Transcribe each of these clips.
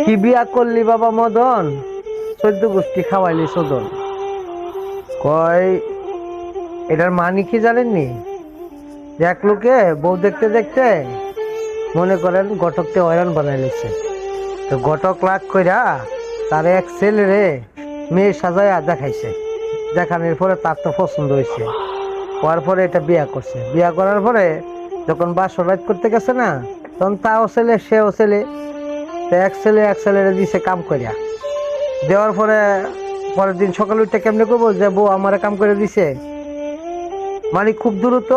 কি বিয়া করলি বাবা মদন, 14 গোষ্ঠী খাওয়াইলি সদন। কয় এটার মানে কি জানেননি? যে এক লোকে বউ দেখতে দেখতে মনে করেন ঘটককে হয়রান বানাই নিচ্ছে। তো ঘটক লাগ কইরা তার এক ছেলেরে মেয়ে সাজায়া দেখাইছে। দেখানোর পরে তার তো পছন্দ হয়েছে, হওয়ার পরে এটা বিয়া করছে। বিয়া করার পরে যখন বাসর রাত করতে গেছে না, তখন তাও ছেলে সেও ছেলে, এক ছেলেরে দিছে কাম করিয়া। দেওয়ার পরে পরের দিন সকালে উঠে কেমনে করবো যে বউ আমারে কাম করে দিছে, মানে খুব দ্রুত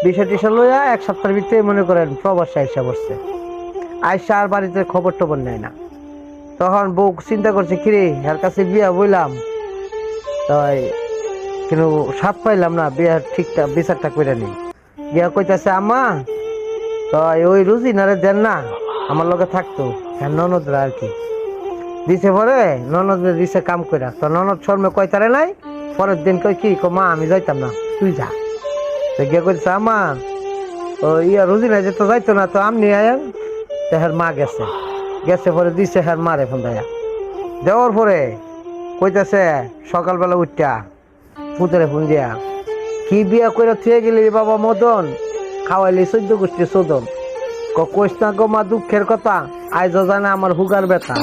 বিষয় টিসা লইয়া 1 সপ্তাহের ভিতরে মনে করেন প্রবাসে আইসা বসছে। আইসা আর বাড়িতে খবর টবর নেয় না। তখন বউ চিন্তা করছে কিরে এর কাছে বিয়া বইলাম, তাই কিন্তু সাপ পাইলাম না, বিয়ার ঠিকঠাক বিচারটা করে নি। বিয়া কইতাছে আম্মা তাই ওই রুজিনারে দেন না, আমার লগে থাকতো। হ্যাঁ ননদরা আর কি দিছে। পরে ননদরে দিছে কাম কইরা, তো ননদ শর্মে কয়তারে নাই। পরের দিন কই কি মা আমি যাইতাম না, তুই যা। তো গিয়ে কইছে আম্মা ও ইয়া রুজিনা যেতে যাইতো না, তো আমনি আয়েন। তো হ্যার মা গেছে গেছে পরে দিছে হ্যার মারে ফোন দেয়া। দেওয়ার পরে কইতাছে সকালবেলা উঠটা পুতরে ফোন দিয়া, কি বিয়া কইরা থুয়ে গেলি বাবা মদন, খাওয়াইলি 14 গোষ্ঠী সদন। কইস না গো মা দুঃখের কথা, আইজ জানে আমার হুগার ব্যথা।